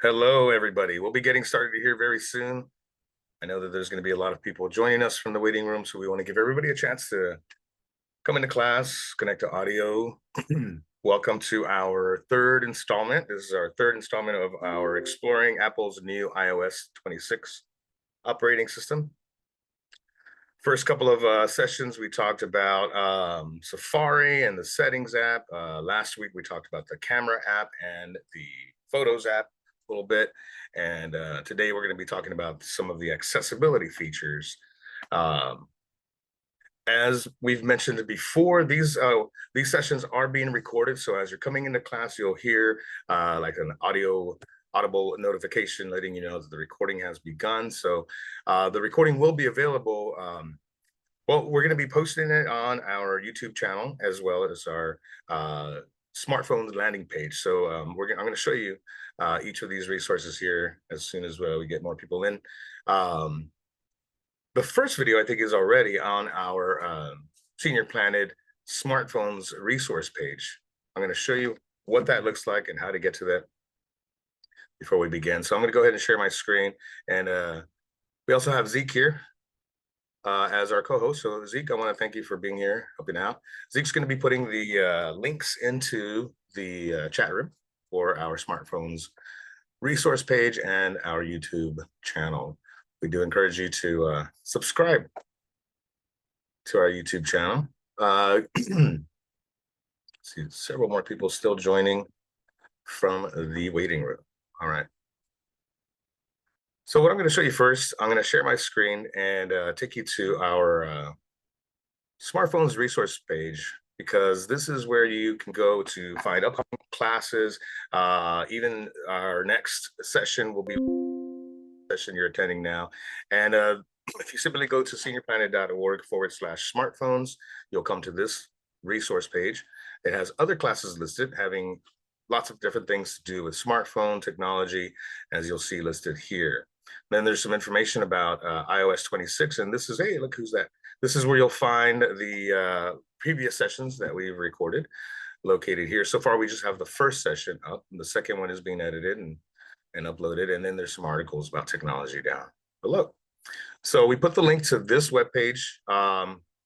Hello, everybody. We'll be getting started here very soon. I know that there's going to be a lot of people joining us from the waiting room, so we want to give everybody a chance to come into class, connect to audio. Welcome to our third installment. This is our third installment of our Exploring Apple's new iOS 26 operating system. First couple of sessions, we talked about Safari and the Settings app. Last week, we talked about the Camera app and the Photos app a little bit. And today, we're going to be talking about some of the accessibility features. As we've mentioned before, these sessions are being recorded. So as you're coming into class, you'll hear like an audible notification letting you know that the recording has begun. So the recording will be available. Well, we're going to be posting it on our YouTube channel as well as our smartphone landing page. So I'm going to show you each of these resources here as soon as we get more people in. The first video, I think, is already on our Senior Planet smartphones resource page. I'm going to show you what that looks like and how to get to that before we begin. So I'm going to go ahead and share my screen. And we also have Zeke here as our co-host. So Zeke, I want to thank you for being here, helping out. Zeke's going to be putting the links into the chat room for our smartphones resource page and our YouTube channel. We do encourage you to subscribe to our YouTube channel. See, several more people still joining from the waiting room. All right. So what I'm going to show you first, I'm going to share my screen and take you to our smartphones resource page, because this is where you can go to find upcoming classes. Even our next session will be the session you're attending now. And if you simply go to seniorplanet.org/smartphones, you'll come to this resource page. It has other classes listed having lots of different things to do with smartphone technology, as you'll see listed here. Then there's some information about iOS 26, and this is, hey, look who's that. This is where you'll find the previous sessions that we've recorded located here. So far, we just have the first session up, and the second one is being edited and uploaded, and then there's some articles about technology down below. So we put the link to this webpage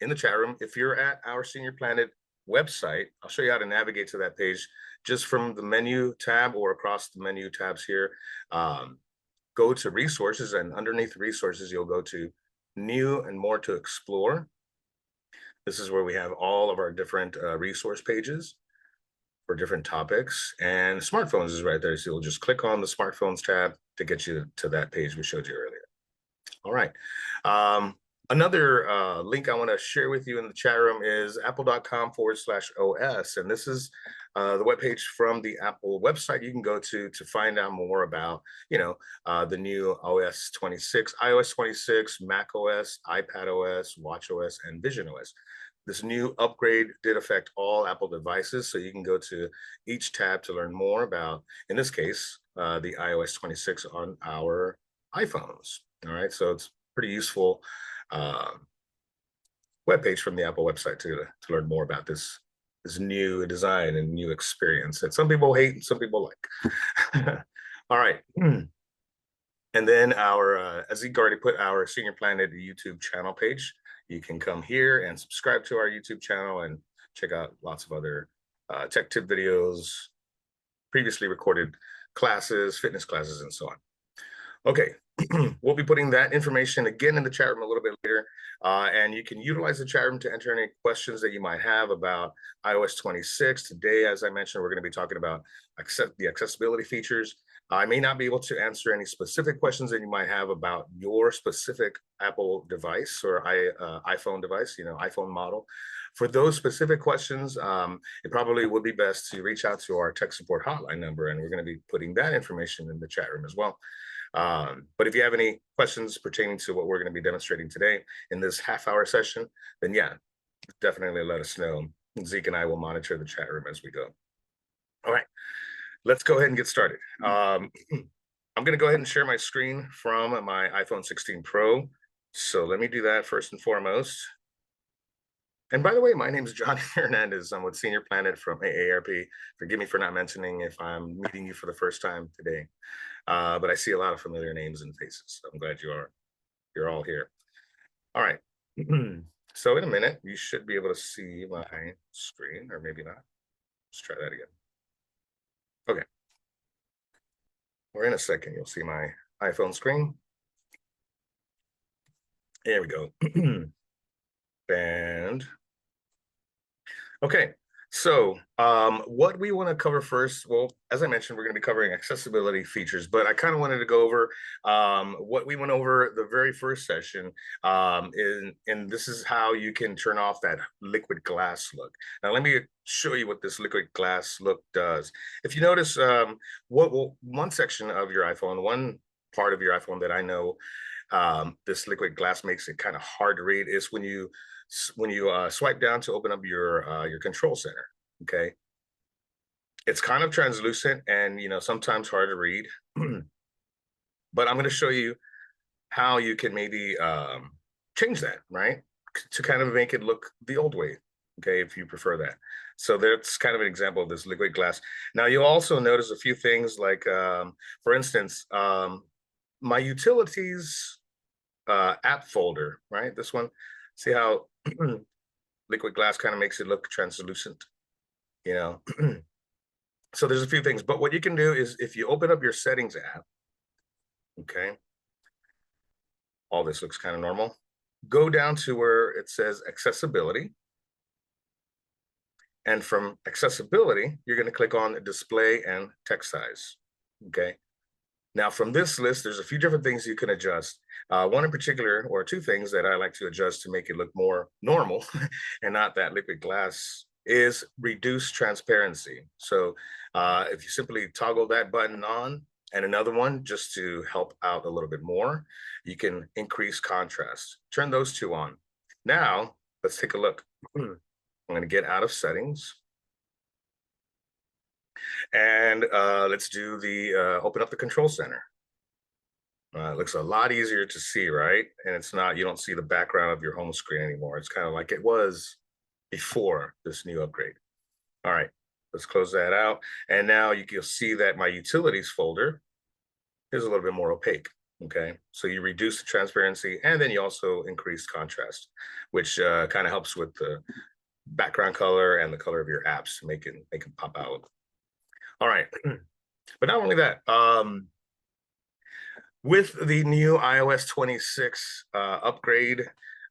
in the chat room. If you're at our Senior Planet website, I'll show you how to navigate to that page just from the menu tab or across the menu tabs here. Go to resources, and underneath resources, you'll go to new and more to explore. This is where we have all of our different resource pages for different topics, and smartphones is right there. So you'll just click on the smartphones tab to get you to that page we showed you earlier. All right. Another link I want to share with you in the chat room is apple.com/OS. And this is the webpage from the Apple website you can go to find out more about, the new OS 26, iOS 26, Mac OS, iPad OS, Watch OS, and Vision OS. This new upgrade did affect all Apple devices, so you can go to each tab to learn more about, in this case, the iOS 26 on our iPhones. All right, so it's pretty useful webpage from the Apple website to learn more about this new design and new experience that some people hate and some people like. All right. And then as Zeke already put, our Senior Planet YouTube channel page. You can come here and subscribe to our YouTube channel and check out lots of other tech tip videos, previously recorded classes, fitness classes, and so on. Okay, we'll be putting that information again in the chat room a little bit later, and you can utilize the chat room to enter any questions that you might have about iOS 26. Today, as I mentioned, we're going to be talking about the accessibility features. I may not be able to answer any specific questions that you might have about your specific Apple device or iPhone device, iPhone model. For those specific questions, it probably would be best to reach out to our tech support hotline number, and we're going to be putting that information in the chat room as well. But if you have any questions pertaining to what we're going to be demonstrating today in this half-hour session, then yeah, definitely let us know. Zeke and I will monitor the chat room as we go. All right, let's go ahead and get started. I'm going to go ahead and share my screen from my iPhone 16 Pro. So let me do that first and foremost. And by the way, my name is John Hernandez. I'm with Senior Planet from AARP. Forgive me for not mentioning if I'm meeting you for the first time today. But I see a lot of familiar names and faces. So I'm glad you're all here. All right. So in a minute, you should be able to see my screen, or maybe not. Let's try that again. Okay. Or in a second, you'll see my iPhone screen. There we go. And okay, so what we want to cover first, well, as I mentioned, we're going to be covering accessibility features, but I kind of wanted to go over what we went over the very first session, and this is how you can turn off that liquid glass look. Now, let me show you what this liquid glass look does. If you notice, one section of your iPhone, one part of your iPhone that I know this liquid glass makes it kind of hard to read is when you swipe down to open up your control center. Okay, it's kind of translucent and sometimes hard to read, but I'm going to show you how you can maybe change that, right, to kind of make it look the old way. Okay, if you prefer that. So that's kind of an example of this liquid glass. Now you'll also notice a few things like, for instance, my utilities app folder, right? This one, see how liquid glass kind of makes it look translucent, you know? So there's a few things, but what you can do is if you open up your settings app, okay, all this looks kind of normal. Go down to where it says accessibility. And from accessibility, you're going to click on display and text size, okay? Now, from this list, there's a few different things you can adjust. One in particular, or two things that I like to adjust to make it look more normal and not that liquid glass, is reduce transparency. So if you simply toggle that button on, and another one just to help out a little bit more, you can increase contrast. Turn those two on. Now, let's take a look. I'm going to get out of settings. And let's do the open up the control center. It looks a lot easier to see, right? And it's not, you don't see the background of your home screen anymore. It's kind of like it was before this new upgrade. All right, let's close that out. And now you'll see that my utilities folder is a little bit more opaque. Okay, so you reduce the transparency and then you also increase contrast, which kind of helps with the background color and the color of your apps, make it pop out. All right, but not only that, with the new iOS 26 upgrade,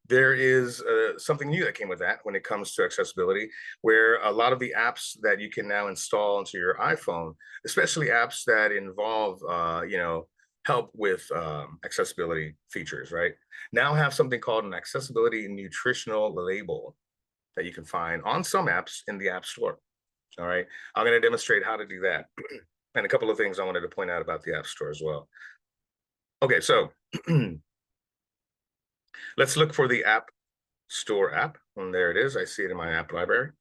there is something new that came with that when it comes to accessibility, where a lot of the apps that you can now install into your iPhone, especially apps that involve, help with accessibility features, right, now have something called an accessibility nutritional label that you can find on some apps in the App Store. All right, I'm going to demonstrate how to do that. And a couple of things I wanted to point out about the App Store as well. Okay, so let's look for the App Store app. And there it is. I see it in my app library.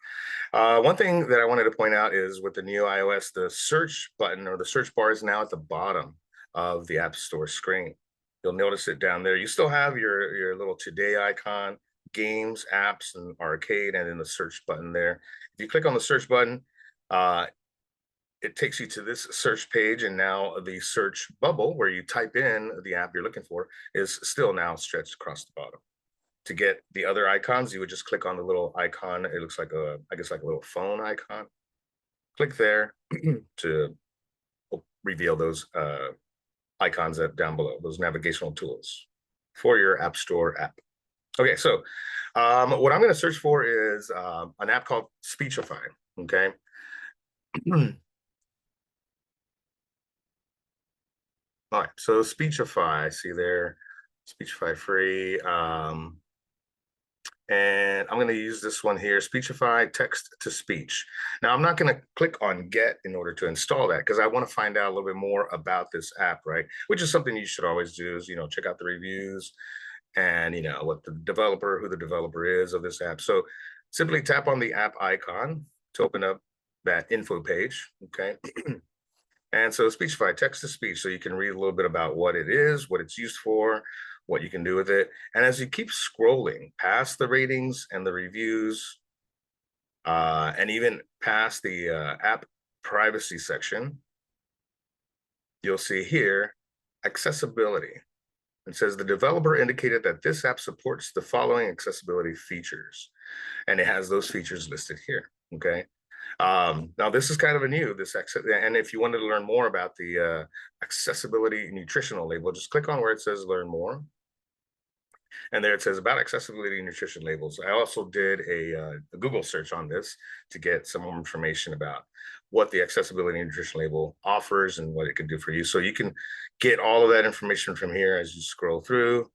One thing that I wanted to point out is with the new iOS, the search button or the search bar is now at the bottom of the App Store screen. You'll notice it down there. You still have your little today icon, games, apps, and arcade, and then the search button there. If you click on the search button, it takes you to this search page, and now the search bubble where you type in the app you're looking for is still now stretched across the bottom. To get the other icons, you would just click on the little icon. It looks like I guess like a little phone icon. Click there to reveal those icons down below, those navigational tools for your App Store app. Okay, so what I'm going to search for is an app called Speechify. Okay. All right, so Speechify, see there, Speechify free. And I'm going to use this one here, Speechify text to speech. Now, I'm not going to click on get in order to install that because I want to find out a little bit more about this app, right? Which is something you should always do is, check out the reviews and, who the developer is of this app. So simply tap on the app icon to open up that info page, okay? And so Speechify text to speech, so you can read a little bit about what it is, what it's used for, what you can do with it. And as you keep scrolling past the ratings and the reviews, and even past the app privacy section, you'll see here accessibility. It says the developer indicated that this app supports the following accessibility features, and it has those features listed here. Okay. Now this is kind of a new, and if you wanted to learn more about the accessibility nutritional label, just click on where it says learn more. And there it says about accessibility nutrition labels. I also did a Google search on this to get some more information about what the accessibility nutrition label offers and what it can do for you. So you can get all of that information from here as you scroll through.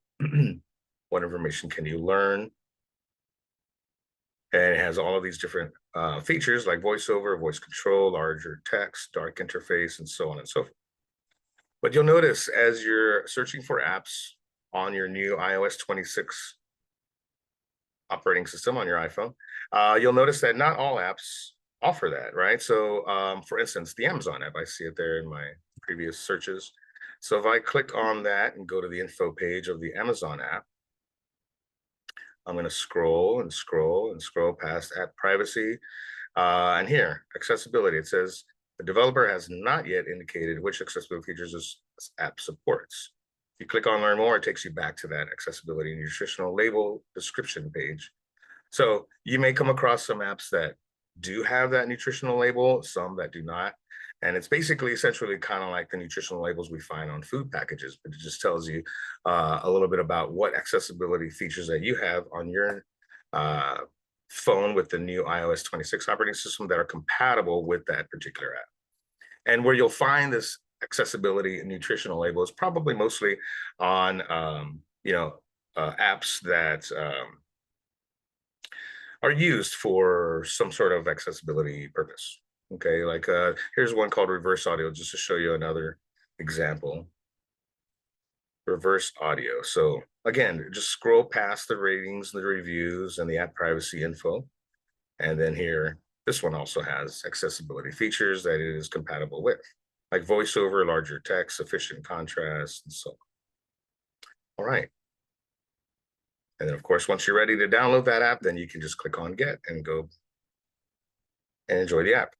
What information can you learn? And it has all of these different features like voiceover, voice control, larger text, dark interface, and so on and so forth. But you'll notice as you're searching for apps on your new iOS 26 operating system on your iPhone, you'll notice that not all apps offer that, right? So for instance, the Amazon app, I see it there in my previous searches. So if I click on that and go to the info page of the Amazon app, I'm going to scroll and scroll and scroll past app privacy. And here, accessibility, it says the developer has not yet indicated which accessibility features this app supports. If you click on learn more, it takes you back to that accessibility nutritional label description page. So you may come across some apps that do have that nutritional label, some that do not. And it's basically essentially kind of like the nutritional labels we find on food packages, but it just tells you a little bit about what accessibility features that you have on your phone with the new iOS 26 operating system that are compatible with that particular app. And where you'll find this accessibility and nutritional label is probably mostly on apps that are used for some sort of accessibility purpose. Okay, like here's one called reverse audio, just to show you another example. Reverse audio. So again, just scroll past the ratings, the reviews, and the app privacy info. And then here, this one also has accessibility features that it is compatible with, like voiceover, larger text, sufficient contrast, and so on. All right. And then of course, once you're ready to download that app, then you can just click on get and go and enjoy the app.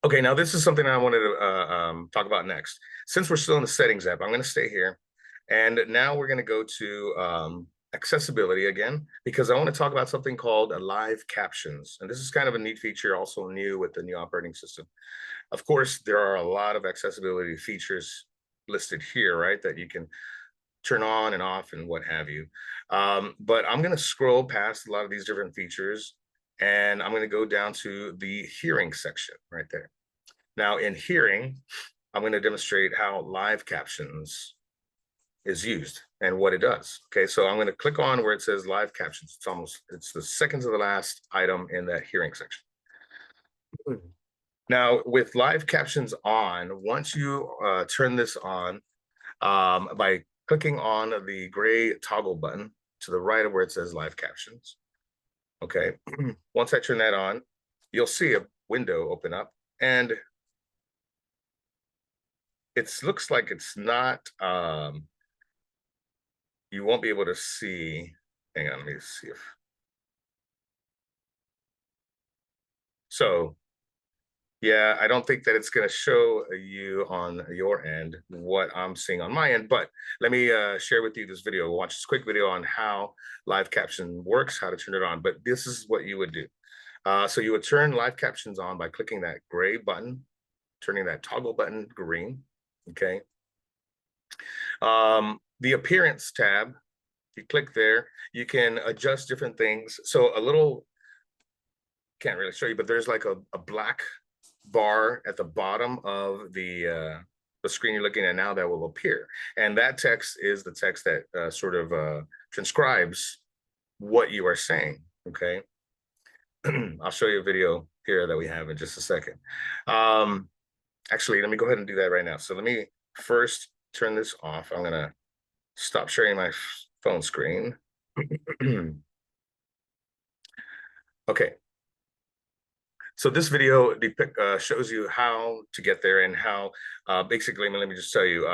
Okay, now this is something I wanted to talk about next. Since we're still in the settings app, I'm going to stay here. And now we're going to go to accessibility again, because I want to talk about something called live captions. And this is kind of a neat feature, also new with the new operating system. Of course, there are a lot of accessibility features listed here, right, that you can turn on and off and what have you. But I'm going to scroll past a lot of these different features, and I'm going to go down to the hearing section right there. Now in hearing, I'm going to demonstrate how live captions is used and what it does. Okay, so I'm going to click on where it says live captions. It's the second to the last item in that hearing section. Now with live captions on, once you turn this on by clicking on the gray toggle button to the right of where it says live captions. Okay, once I turn that on, you'll see a window open up, and it looks like it's not, you won't be able to see, hang on, let me see if, so yeah, I don't think that it's going to show you on your end what I'm seeing on my end, but let me share with you this video. Watch this quick video on how live caption works, how to turn it on, but this is what you would do. So you would turn live captions on by clicking that gray button, turning that toggle button green, okay? The appearance tab, you click there, you can adjust different things. So a little, can't really show you, but there's like a black bar at the bottom of the screen you're looking at now that will appear. And that text is the text that sort of transcribes what you are saying, okay? I'll show you a video here that we have in just a second. Actually, let me go ahead and do that right now. So let me first turn this off. I'm gonna stop sharing my phone screen. Okay. So this video shows you how to get there and how basically, let me just tell you,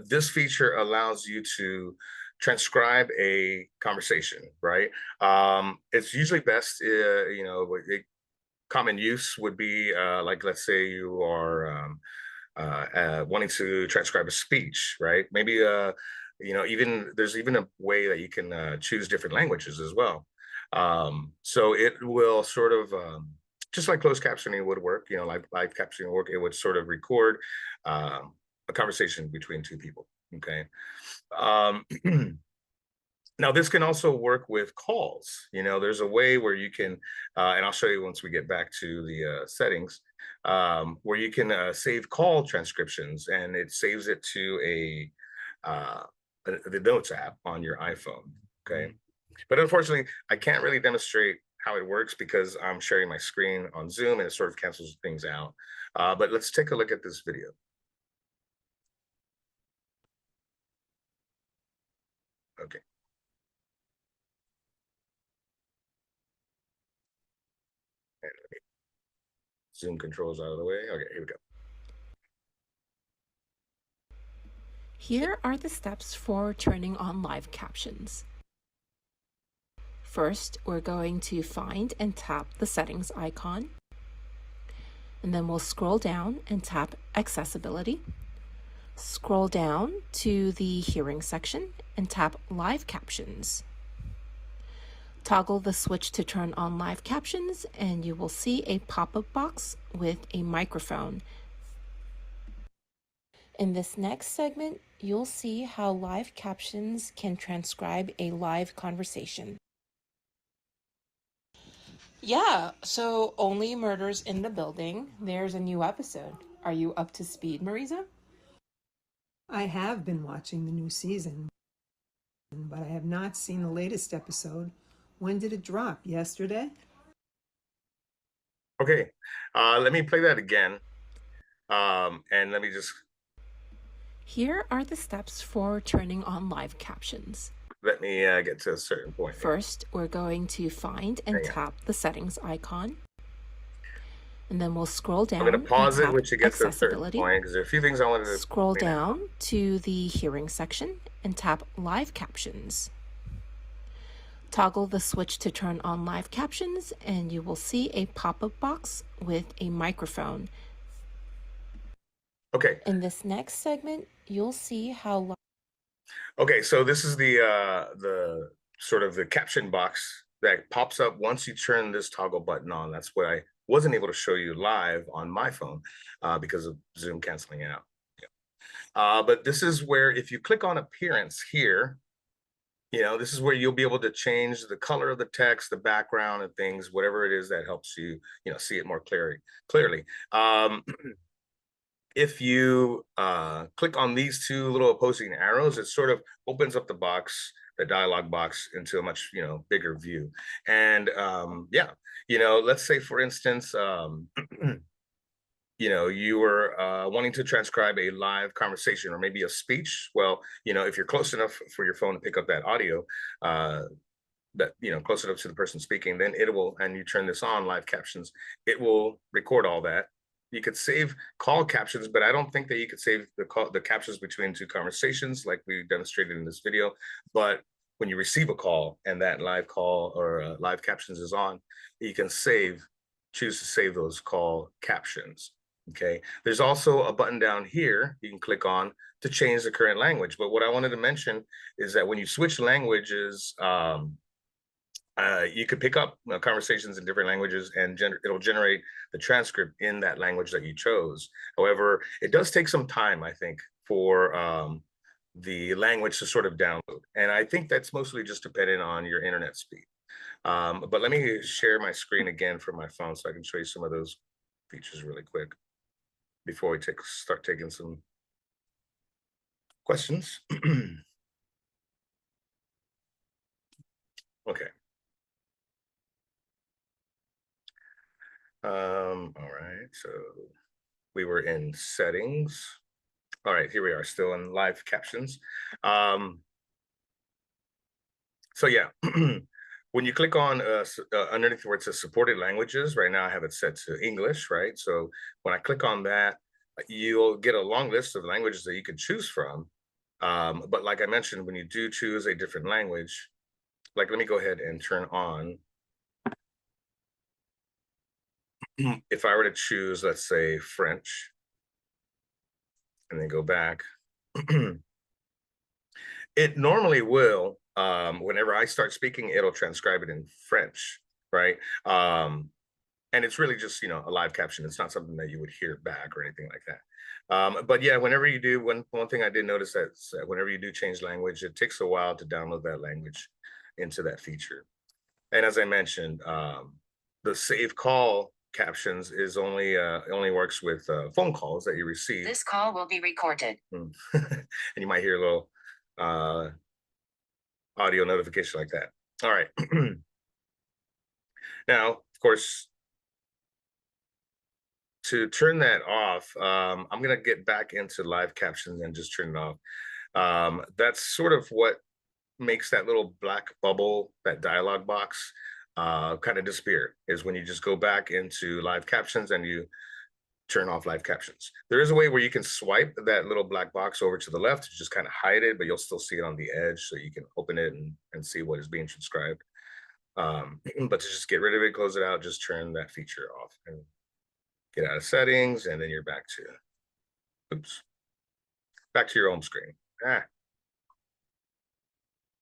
this feature allows you to transcribe a conversation, right? It's usually best, common use would be like, let's say you are wanting to transcribe a speech, right? Maybe, even there's even a way that you can choose different languages as well. So it will sort of, just like closed captioning would work, like live captioning work, it would sort of record a conversation between two people, okay? Um, Now, this can also work with calls. There's a way where you can, and I'll show you once we get back to the settings, where you can save call transcriptions, and it saves it to the Notes app on your iPhone. Okay, but unfortunately, I can't really demonstrate how it works because I'm sharing my screen on Zoom, and it sort of cancels things out. But let's take a look at this video. Okay. Zoom controls out of the way. Okay, here we go. Here are the steps for turning on live captions. First, we're going to find and tap the settings icon. And then we'll scroll down and tap accessibility. Scroll down to the hearing section and tap live captions. Toggle the switch to turn on live captions and you will see a pop-up box with a microphone. In this next segment, you'll see how live captions can transcribe a live conversation. Yeah, so Only Murders in the Building. There's a new episode. Are you up to speed, Marisa? I have been watching the new season, but I have not seen the latest episode. When did it drop? Yesterday? Okay, let me play that again. And let me just... Here are the steps for turning on live captions. Let me get to a certain point. First, we're going to find and tap the settings icon. And then we'll scroll down. I'm going to pause it once you get to a certain accessibility. point because there are a few things I wanted to Scroll down to the hearing section and tap live captions. Toggle the switch to turn on live captions and you will see a pop-up box with a microphone. Okay. In this next segment, you'll see how... Okay, so this is the sort of the caption box that pops up once you turn this toggle button on. That's what I wasn't able to show you live on my phone because of Zoom canceling out. Yeah. But this is where if you click on appearance here, this is where you'll be able to change the color of the text, the background and things, whatever it is that helps you, see it more clearly. If you click on these two little opposing arrows, it sort of opens up the dialog box into a much, bigger view. And yeah, let's say, for instance, you were wanting to transcribe a live conversation or maybe a speech. Well, if you're close enough for your phone to pick up that audio, close enough to the person speaking, then it will, and you turn this on, live captions, it will record all that. You could save call captions, but I don't think that you could save the captions between two conversations like we demonstrated in this video. But when you receive a call and that live call or live captions is on, you can choose to save those call captions. Okay. There's also a button down here you can click on to change the current language. But what I wanted to mention is that when you switch languages, you could pick up conversations in different languages and it'll generate the transcript in that language that you chose. However, it does take some time, I think, for the language to sort of download. And I think that's mostly just dependent on your internet speed. But let me share my screen again for my phone so I can show you some of those features really quick before we start taking some questions. Okay. All right, so we were in settings. All right, here we are, still in live captions. So yeah, when you click on underneath where it says supported languages, right now I have it set to English, right? So when I click on that, you'll get a long list of languages that you can choose from. But like I mentioned, when you do choose a different language, like let me go ahead and turn on. If I were to choose, let's say French, and then go back, it normally will, whenever I start speaking, it'll transcribe it in French, right? And it's really just, a live caption. It's not something that you would hear back or anything like that. But yeah, whenever you do, one thing I did notice that whenever you do change language, it takes a while to download that language into that feature. And as I mentioned, the save call captions is only works with phone calls that you receive. This call will be recorded. And you might hear a little audio notification like that. All right. Now, of course, to turn that off, I'm going to get back into live captions and just turn it off. That's sort of what makes that little black bubble, that dialog box, kind of disappear, is when you just go back into live captions and you turn off live captions. There is a way where you can swipe that little black box over to the left to just kind of hide it, but you'll still see it on the edge, so you can open it and see what is being transcribed. But to just get rid of it, close it out, just turn that feature off and get out of settings, and then you're back to your home screen.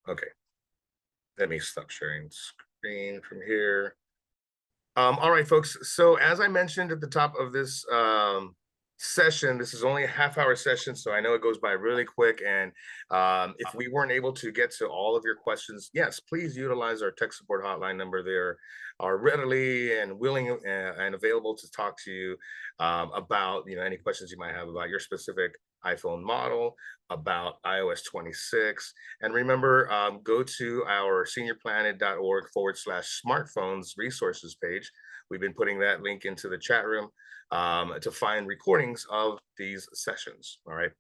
Okay, let me stop sharing screen from here. All right, folks. So as I mentioned at the top of this session, this is only a half-hour session, so I know it goes by really quick. And if we weren't able to get to all of your questions, yes, please utilize our tech support hotline number. They are readily and willing and available to talk to you about any questions you might have about your specific iPhone model, about iOS 26. And remember, go to our seniorplanet.org/smartphones resources page. We've been putting that link into the chat room to find recordings of these sessions. All right.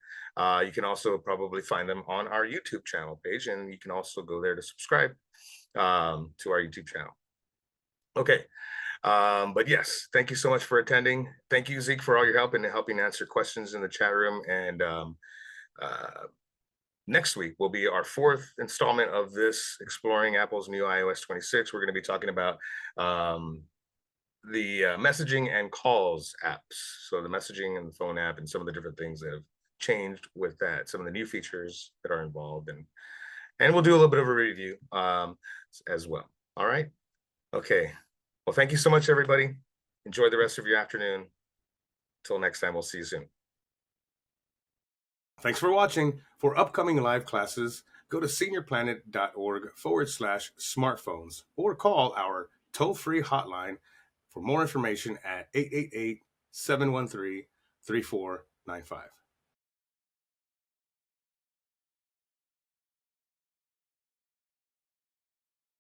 You can also probably find them on our YouTube channel page, and you can also go there to subscribe to our YouTube channel. Okay. But yes, thank you so much for attending. Thank you, Zeke, for all your help in helping answer questions in the chat room. And next week will be our fourth installment of this Exploring Apple's new iOS 26. We're going to be talking about the messaging and calls apps. So the messaging and the phone app and some of the different things that have changed with that, some of the new features that are involved. And we'll do a little bit of a review as well. All right. Okay. Well, thank you so much, everybody. Enjoy the rest of your afternoon. Until next time, we'll see you soon. Thanks for watching. For upcoming live classes, go to seniorplanet.org/smartphones or call our toll-free hotline for more information at 888-713-3495.